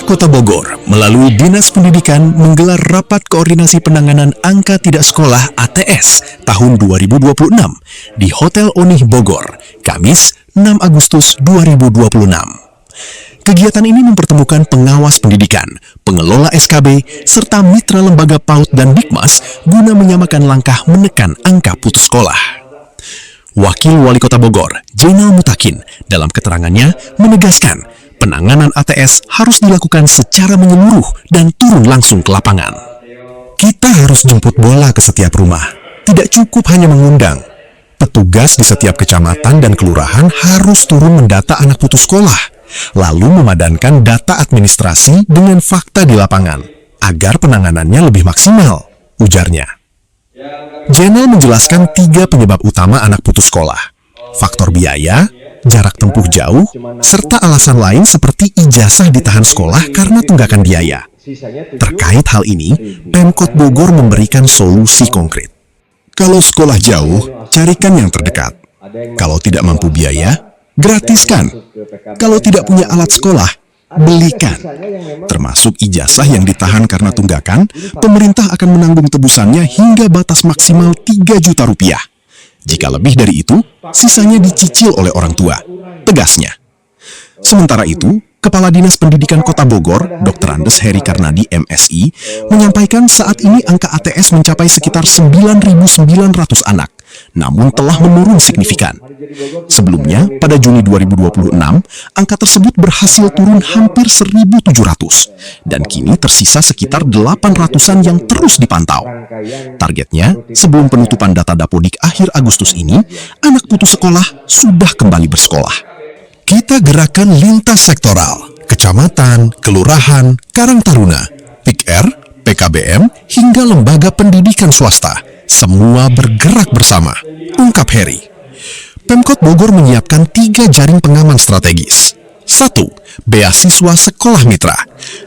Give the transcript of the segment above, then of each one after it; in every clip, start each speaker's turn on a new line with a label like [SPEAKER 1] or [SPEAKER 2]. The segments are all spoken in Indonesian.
[SPEAKER 1] Kota Bogor melalui Dinas Pendidikan menggelar Rapat Koordinasi Penanganan Angka Tidak Sekolah ATS tahun 2026 di Hotel Onih Bogor, Kamis 6 Agustus 2026. Kegiatan ini mempertemukan pengawas pendidikan, pengelola SKB, serta mitra lembaga PAUD dan Dikmas guna menyamakan langkah menekan angka putus sekolah. Wakil Wali Kota Bogor, Jenal Mutakin, dalam keterangannya menegaskan penanganan ATS harus dilakukan secara menyeluruh dan turun langsung ke lapangan. Kita harus jemput bola ke setiap rumah. Tidak cukup hanya mengundang. Petugas di setiap kecamatan dan kelurahan harus turun mendata anak putus sekolah, lalu memadankan data administrasi dengan fakta di lapangan, agar penanganannya lebih maksimal, ujarnya. Jenal menjelaskan 3 penyebab utama anak putus sekolah: faktor biaya, jarak tempuh jauh, serta alasan lain seperti ijazah ditahan sekolah karena tunggakan biaya. Terkait hal ini, Pemkot Bogor memberikan solusi konkret. Kalau sekolah jauh, carikan yang terdekat. Kalau tidak mampu biaya, gratiskan. Kalau tidak punya alat sekolah, belikan. Termasuk ijazah yang ditahan karena tunggakan, pemerintah akan menanggung tebusannya hingga batas maksimal 3 juta rupiah. Jika lebih dari itu, sisanya dicicil oleh orang tua, tegasnya. Sementara itu, Kepala Dinas Pendidikan Kota Bogor, Dr. Andes Heri Karnadi, MSI, menyampaikan saat ini angka ATS mencapai sekitar 9.900 anak, namun telah menurun signifikan. Sebelumnya, pada Juni 2026, angka tersebut berhasil turun hampir 1.700, dan kini tersisa sekitar 800-an yang terus dipantau. Targetnya, sebelum penutupan data Dapodik akhir Agustus ini, anak putus sekolah sudah kembali bersekolah. Kita gerakan lintas sektoral, kecamatan, kelurahan, Karang Taruna, PIKR, PKBM, hingga lembaga pendidikan swasta. Semua bergerak bersama, ungkap Heri. Pemkot Bogor menyiapkan 3 jaring pengaman strategis. 1. Beasiswa sekolah mitra.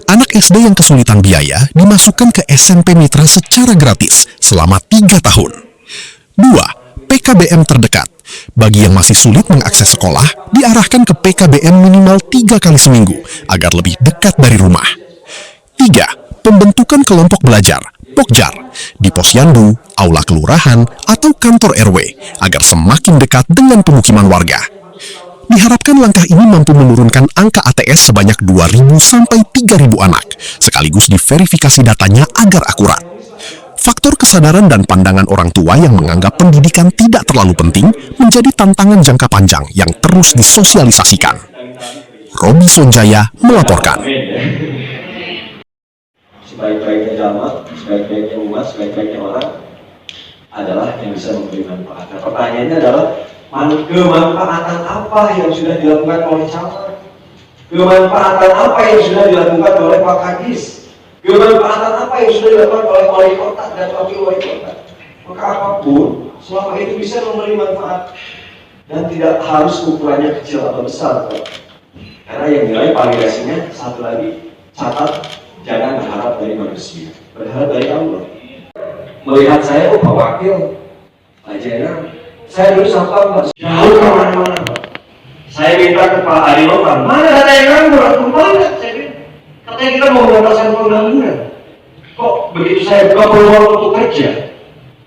[SPEAKER 1] Anak SD yang kesulitan biaya dimasukkan ke SMP mitra secara gratis selama 3 tahun. 2. PKBM terdekat. Bagi yang masih sulit mengakses sekolah, diarahkan ke PKBM minimal 3 kali seminggu agar lebih dekat dari rumah. 3. Pembentukan kelompok belajar, Pokjar, di posyandu, aula kelurahan, atau kantor RW agar semakin dekat dengan pemukiman warga. Diharapkan langkah ini mampu menurunkan angka ATS sebanyak 2.000 sampai 3.000 anak, sekaligus diverifikasi datanya agar akurat. Faktor kesadaran dan pandangan orang tua yang menganggap pendidikan tidak terlalu penting menjadi tantangan jangka panjang yang terus disosialisasikan. Robi Sonjaya melaporkan.
[SPEAKER 2] Sebaik-baiknya jamaah, sebaik-baiknya umat, sebaik-baiknya orang adalah yang bisa memberi manfaat. Nah, pertanyaannya adalah kemanfaatan apa yang sudah dilakukan oleh camat? Kemanfaatan apa yang sudah dilakukan oleh Pak Kadis? Kemanfaatan apa yang sudah dilakukan oleh wali kota dan wakil wali kota? Maka apapun selama itu bisa memberi manfaat dan tidak harus ukurannya kecil atau besar, Pak. Karena yang nilai validasinya satu lagi, catat, jangan berharap dari manusia, berharap dari Allah. Melihat saya, Pak Wakil, Pak Jenal, saya dulu sampai Pak jauh kemana-mana, Pak. Saya minta ke Pak Adi Lopan, mana data yang nganggur? Kembali, saya bilang. Katanya kita mau membatasan pengangguran. Kok begitu saya buka peluang untuk kerja,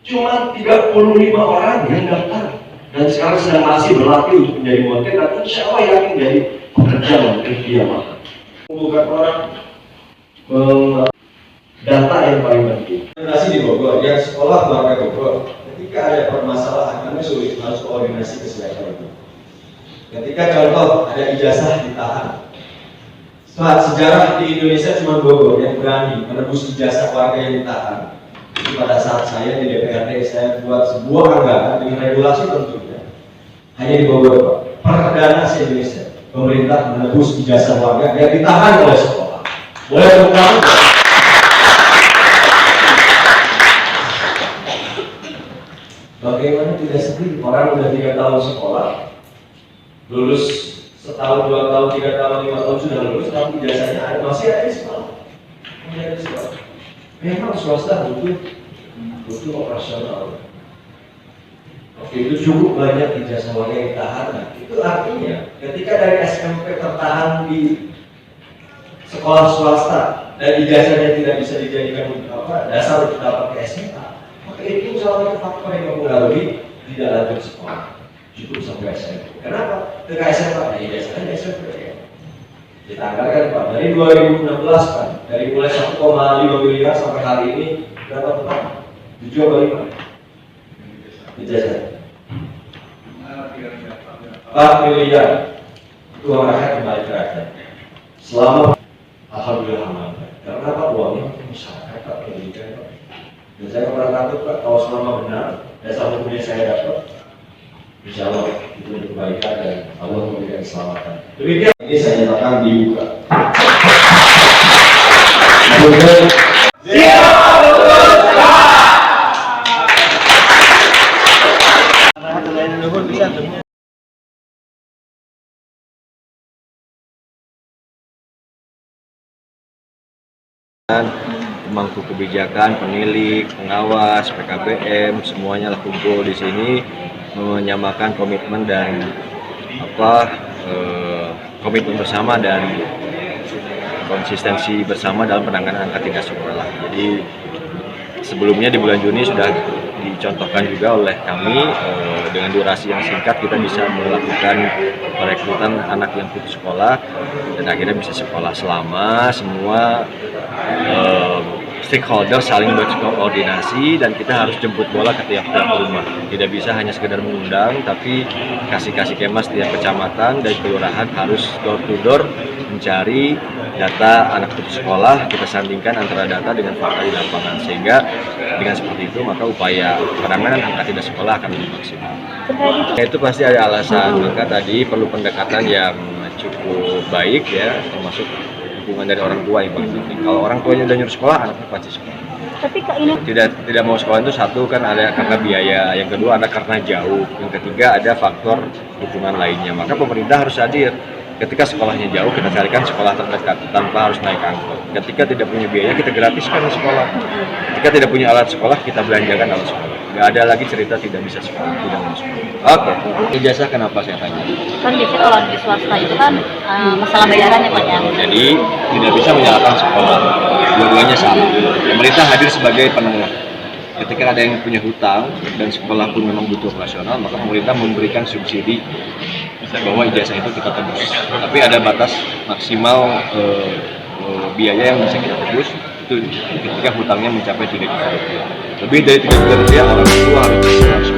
[SPEAKER 2] cuma 35 orang yang daftar. Dan sekarang sedang masih berlatih untuk menjadi wakil, dan insya Allah yakin jadi pekerja wakil dia, Pak. Bukan orang data yang paling penting. Koordinasi di Bogor, yang sekolah keluarga Bogor, ketika ada permasalahan, kami sulit harus koordinasi ke sekolah itu. Ketika contoh ada ijazah ditahan, saat sejarah di Indonesia cuma Bogor yang berani menebus ijazah warga yang ditahan. Jadi pada saat saya di DPRD, saya buat sebuah anggaran dengan regulasi tentunya hanya di Bogor, Pak. Perdana se-Indonesia, pemerintah menebus ijazah warga yang ditahan oleh sekolah. Boleh tepuk. Bagaimana tidak sedih? Orang udah 3 tahun sekolah, lulus setahun, 2 tahun, 3 tahun, 5 tahun sudah lulus, tapi ijazahnya masih ada di sekolah. Memang swasta butuh operasional. Oke, itu cukup banyak ijazah warga yang ditahan. Itu artinya ketika dari SMP tertahan di sekolah swasta dan ijazahnya tidak bisa dijadikan dasar untuk dapat ke SMA, maka itu salah satu faktor yang mempengaruhi tidak lanjut sekolah, cukup sampai SMP. Kenapa? Ke SMA, nah ijazahnya SMP ya. Kita anggarkan Pak, dari 2016 Pak, dari mulai 1,5 miliar sampai hari ini berapa Pak? 7,5 ijazah. 4 miliar itu uang rakyat kembali ke rakyat. Selama alhamdulillah aman. Karena apa? Uangnya untuk masyarakat Pak, pendidikan Pak. Dan saya pernah takut Pak, kalau selama benar dasar hukumnya saya dapat, insya Allah itu untuk kebaikan dan Allah memberikan keselamatan. Demikian ini saya nyatakan dibuka.
[SPEAKER 3] Pemangku kebijakan, penilik, pengawas, PKBM, semuanya lah kumpul di sini menyamakan komitmen dan komitmen bersama dan konsistensi bersama dalam penanganan angka tidak sekolah. Jadi sebelumnya di bulan Juni sudah dicontohkan juga oleh kami dengan durasi yang singkat kita bisa melakukan perekrutan anak yang putus sekolah dan akhirnya bisa sekolah selama semua stakeholder saling berkoordinasi dan kita harus jemput bola ke tiap rumah. Tidak bisa hanya sekedar mengundang, tapi kasih kemas tiap kecamatan dan kelurahan harus door to door mencari data anak putus sekolah, kita sandingkan antara data dengan fakta di lapangan, sehingga dengan seperti itu maka upaya penanganan angka tidak sekolah akan lebih maksimal. Itu pasti ada alasan, maka tadi perlu pendekatan yang cukup baik ya, termasuk dukungan dari orang tua yang paling penting. Kalau orang tuanya udah nyuruh sekolah, anaknya pasti sekolah.
[SPEAKER 4] Tapi Kak ini
[SPEAKER 3] tidak mau sekolah itu satu kan ada karena biaya, yang kedua ada karena jauh, yang ketiga ada faktor dukungan lainnya. Maka pemerintah harus hadir. Ketika sekolahnya jauh, kita carikan sekolah terdekat tanpa harus naik angkot. Ketika tidak punya biaya, kita gratiskan sekolah. Ketika tidak punya alat sekolah, kita belanjakan alat sekolah. Nggak ada lagi cerita tidak bisa sekolah, tidak mau sekolah. Oke, ijazah kenapa saya tanya?
[SPEAKER 4] kan biasanya kalau di swasta itu kan masalah bayarannya Pak ya.
[SPEAKER 3] Jadi tidak bisa menyalahkan sekolah, dua-duanya sama. Pemerintah hadir sebagai penengah. Ketika ada yang punya hutang dan sekolah pun memang butuh operasional, maka pemerintah memberikan subsidi bahwa ijazah itu kita tebus. Tapi ada batas maksimal biaya yang bisa kita tebus itu ketika hutangnya mencapai 3 juta rupiah. Lebih dari 3 juta rupiah orang tua harus